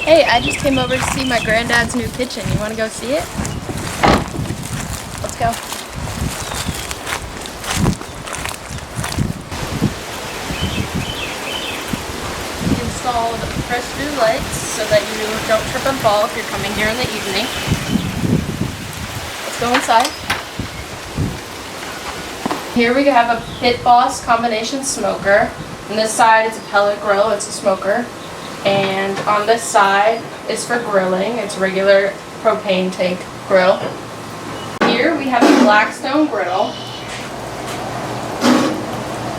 Hey, I just came over to see my granddad's new kitchen. You want to go see it? Let's go. He installed fresh new lights so that you don't trip and fall if you're coming here in the evening. Let's go inside. Here we have a Pit Boss combination smoker. On this side it's a pellet grill, it's a smoker. And on this side is for grilling. It's a regular propane tank grill. Here we have a Blackstone grill.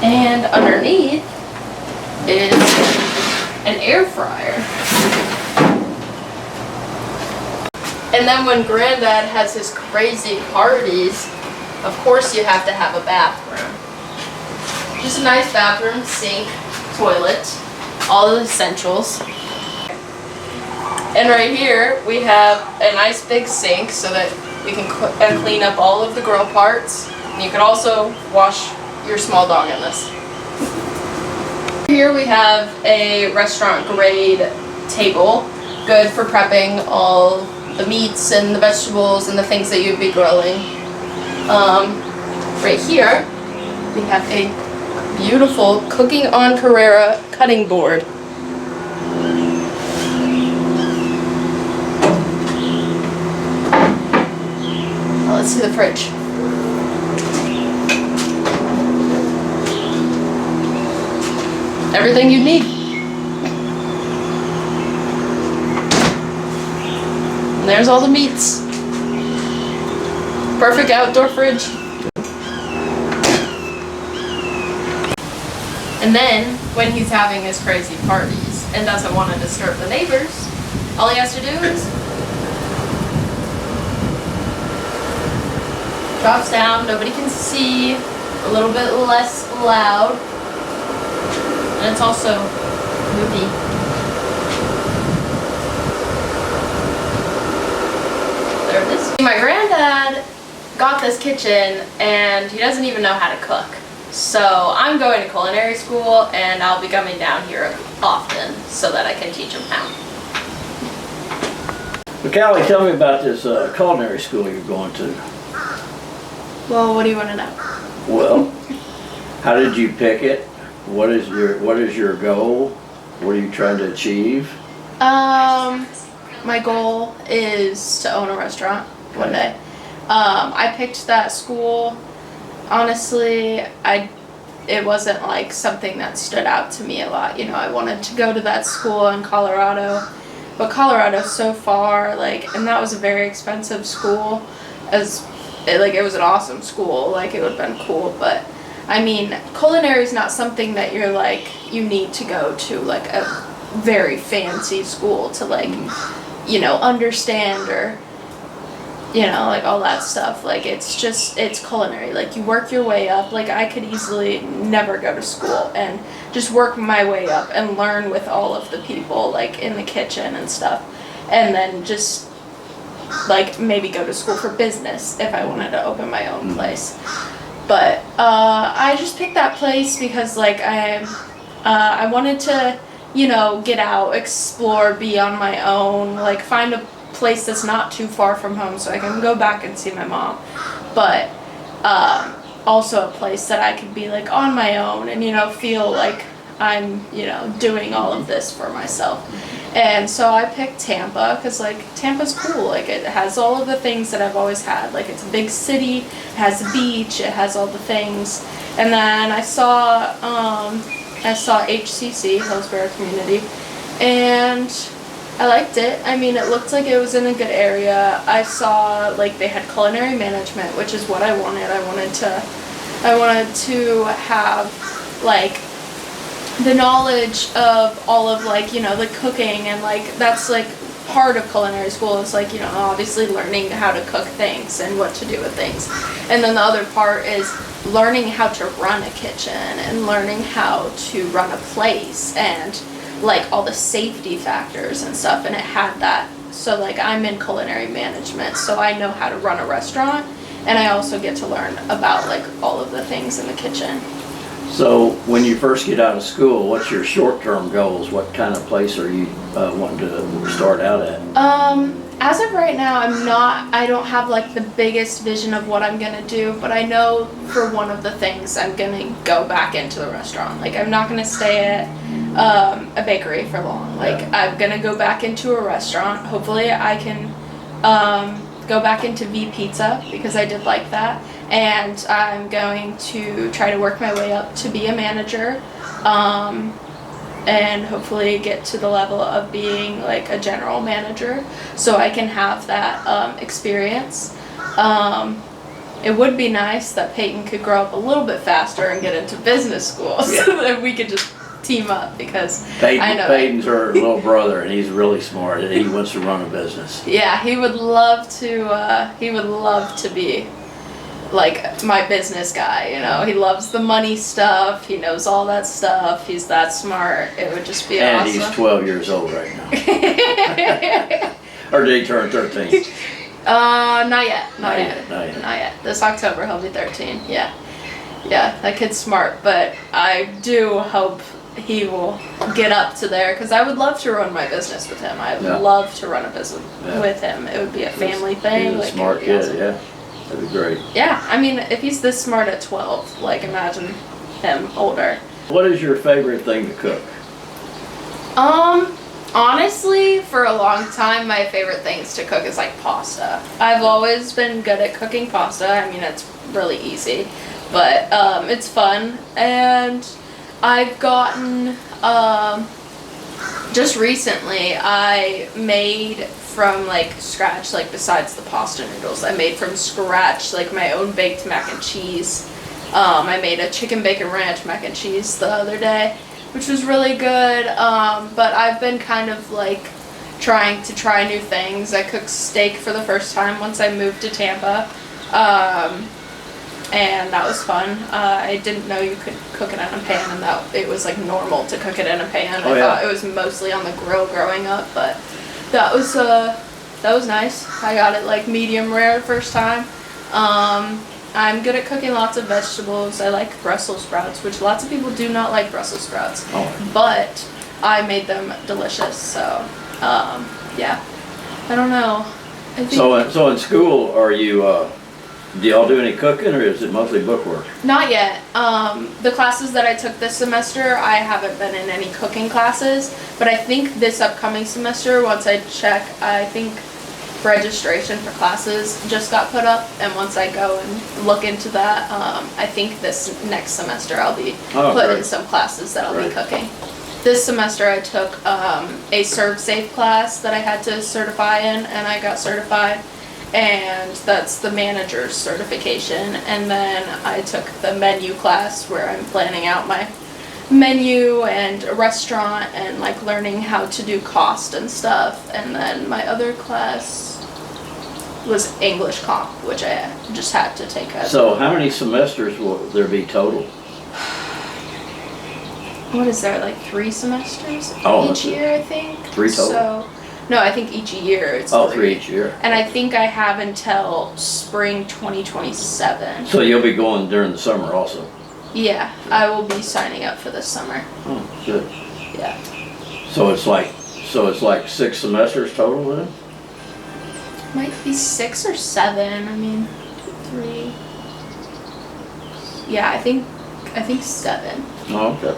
And underneath is an air fryer. And then when Granddad has his crazy parties, of course you have to have a bathroom. Just a nice bathroom, sink, toilet, all the essentials. And right here we have a nice big sink so that you can clean up all of the grill parts. And you can also wash your small dog in this. Here we have a restaurant grade table, good for prepping all the meats and the vegetables and the things that you'd be grilling. Right here we have a beautiful Cooking on Carrera cutting board. Let's see the fridge. Everything you need. And there's all the meats. Perfect outdoor fridge. And then, when he's having his crazy parties and doesn't want to disturb the neighbors, all he has to do is drops down, nobody can see, a little bit less loud, and it's also movie. There it is. My granddad got this kitchen and he doesn't even know how to cook. So I'm going to culinary school and I'll be coming down here often so that I can teach him how. Well, Calli, tell me about this culinary school you're going to. Well, what do you want to know? Well, how did you pick it? What is your goal? What are you trying to achieve? My goal is to own a restaurant one day. I picked that school. Honestly, it wasn't like something that stood out to me a lot. You know, I wanted to go to that school in Colorado, but Colorado's so far, and that was a very expensive school. It was an awesome school, it would have been cool, but I mean, culinary is not something that you need to go to a very fancy school to understand or all that stuff. It's culinary. You work your way up. I could easily never go to school and just work my way up and learn with all of the people in the kitchen and stuff, and then just maybe go to school for business if I wanted to open my own place. But I just picked that place because I wanted to get out, explore, be on my own, find a place that's not too far from home so I can go back and see my mom, but also a place that I could be on my own and feel like I'm doing all of this for myself. And so I picked Tampa because Tampa's cool. It has all of the things that I've always had. It's a big city, it has a beach, it has all the things. And then I saw HCC, Hillsborough Community, and I liked it. I mean, it looked like it was in a good area. I saw they had culinary management, which is what I wanted. I wanted to have the knowledge of all of the cooking, and that's part of culinary school. It's obviously learning how to cook things and what to do with things, and then the other part is learning how to run a kitchen and learning how to run a place and all the safety factors and stuff, and it had that. So I'm in culinary management, so I know how to run a restaurant, and I also get to learn about all of the things in the kitchen. So when you first get out of school, what's your short-term goals? What kind of place are you wanting to start out at? As of right now, I don't have like the biggest vision of what I'm gonna do, but I know for one of the things I'm gonna go back into the restaurant. Like I'm not gonna stay at a bakery for long. Like I'm gonna go back into a restaurant. Hopefully I can go back into V Pizza because I did like that. And I'm going to try to work my way up to be a manager. And hopefully get to the level of being like a general manager so I can have that experience. It would be nice that Peyton could grow up a little bit faster and get into business school so that we could just team up because I know Peyton's her little brother and he's really smart and he wants to run a business. Yeah, he would love to be like my business guy, you know. He loves the money stuff. He knows all that stuff. He's that smart. It would just be awesome. And he's 12 years old right now. Or did he turn 13? Not yet. This October he'll be 13. Yeah, that kid's smart. But I do hope he will get up to there because I would love to run my business with him. I would love to run a business with him. It would be a family thing. He's a smart kid. Awesome. Yeah. That'd be great. Yeah, I mean, if he's this smart at 12, like imagine him older. What is your favorite thing to cook? Honestly, for a long time, my favorite things to cook is like pasta. I've always been good at cooking pasta. I mean, it's really easy, but it's fun. And I've gotten, just recently, I made from like scratch, like besides the pasta noodles, I made from scratch like my own baked mac and cheese. I made a chicken bacon ranch mac and cheese the other day, which was really good. But I've been kind of like trying to try new things. I cooked steak for the first time once I moved to Tampa, and that was fun. I didn't know you could cook it in a pan, and that it was like normal to cook it in a pan. I thought it was mostly on the grill growing up, but that was nice. I got it like medium rare first time. I'm good at cooking lots of vegetables. I like Brussels sprouts, which lots of people do not like Brussels sprouts, but I made them delicious. So yeah, I don't know. I think so in school, are you? Do y'all do any cooking, or is it mostly bookwork? Not yet. The classes that I took this semester, I haven't been in any cooking classes, but I think this upcoming semester, once I check, I think registration for classes just got put up, and once I go and look into that, I think this next semester I'll be put in some classes that I'll be cooking. This semester I took a Serve Safe class that I had to certify in, and I got certified. And that's the manager's certification. And then I took the menu class where I'm planning out my menu and a restaurant and like learning how to do cost and stuff. And then my other class was English comp, which I just had to take. So how many semesters will there be total? What is there, like 3 semesters each year, I think? 3 total? So, no, I think each year it's 3 each year. And I think I have until spring 2027. So you'll be going during the summer also? Yeah, I will be signing up for this summer. Oh, good. Yeah. So it's like 6 semesters total then? Might be 6 or 7. I mean, 3. Yeah, I think 7. Oh, okay.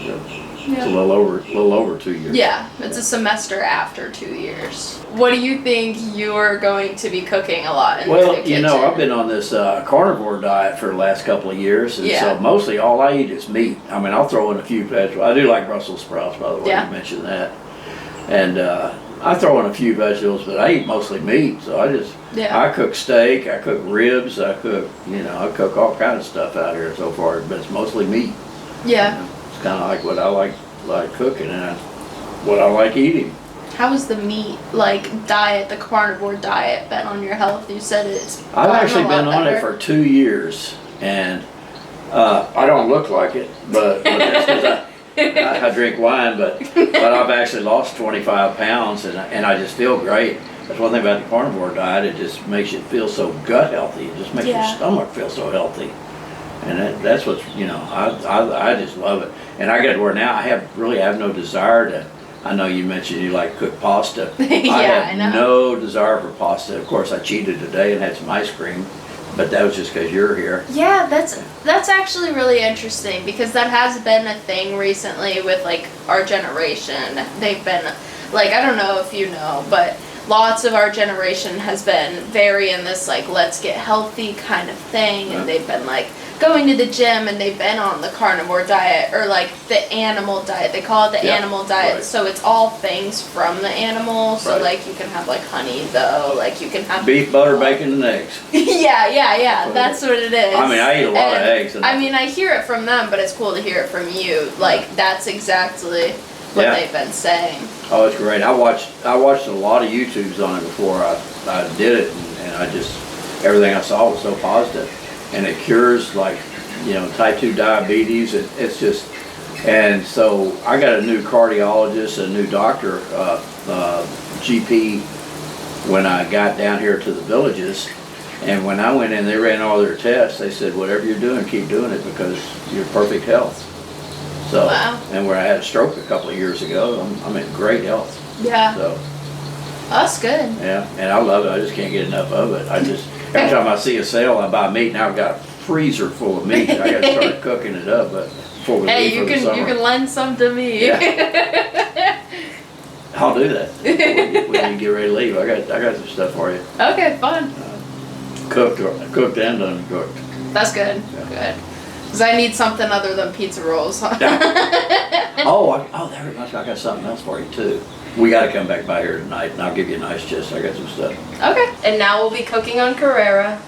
Good. Yeah. It's a little over 2 years. Yeah, it's a semester after 2 years. What do you think you're going to be cooking a lot in the kitchen? Well, you know, I've been on this carnivore diet for the last couple of years, and so mostly all I eat is meat. I mean, I'll throw in a few vegetables. I do like Brussels sprouts, by the way, you mentioned that. And I throw in a few vegetables, but I eat mostly meat. So I cook steak, I cook ribs, I cook all kinds of stuff out here so far, but it's mostly meat. Yeah. You know, it's kind of like what I like cooking and what I like eating. How has the meat diet, the carnivore diet, been on your health? You said it's. I've actually been on it for 2 years, and I don't look like it, but that's because I drink wine. But I've actually lost 25 pounds, and I just feel great. That's one thing about the carnivore diet; it just makes you feel so gut healthy. It just makes your stomach feel so healthy. And that's what's, I just love it. And I got to where now I have no desire to, I know you mentioned you like cook pasta. I have no desire for pasta. Of course, I cheated today and had some ice cream, but that was just because you're here. Yeah, that's actually really interesting because that has been a thing recently with like our generation. They've been like, I don't know if you know, but lots of our generation has been very in this like let's get healthy kind of thing, and they've been like going to the gym and they've been on the carnivore diet or like the animal diet. They call it the animal diet. Right. So it's all things from the animal. So like you can have like honey though, like you can have beef, butter, bacon, and eggs. yeah. That's what it is. I mean, I eat a lot of eggs. I mean, I hear it from them, but it's cool to hear it from you. Like that's exactly what they've been saying. Oh, it's great. I watched a lot of YouTubes on it before I did it, and I just, everything I saw was so positive. And it cures like, type 2 diabetes. It's just, and so I got a new cardiologist, a new doctor, GP, when I got down here to the villages. And when I went in, they ran all their tests. They said, whatever you're doing, keep doing it because you're perfect health. So, and where I had a stroke a couple of years ago, I'm in great health. Yeah. So. That's good. Yeah, and I love it. I just can't get enough of it. Every time I see a sale, I buy meat. Now I've got a freezer full of meat. I got to start cooking it up, but before we leave for the summer. You can lend some to me. Yeah. I'll do that when you get ready to leave. I got some stuff for you. Okay, fun. Cooked and uncooked. That's good. Yeah. Good. Because I need something other than pizza rolls. Oh, that reminds me. I got something else for you too. We got to come back by here tonight, and I'll give you a nice chest. I got some stuff. Okay. And now we'll be cooking on Carrera.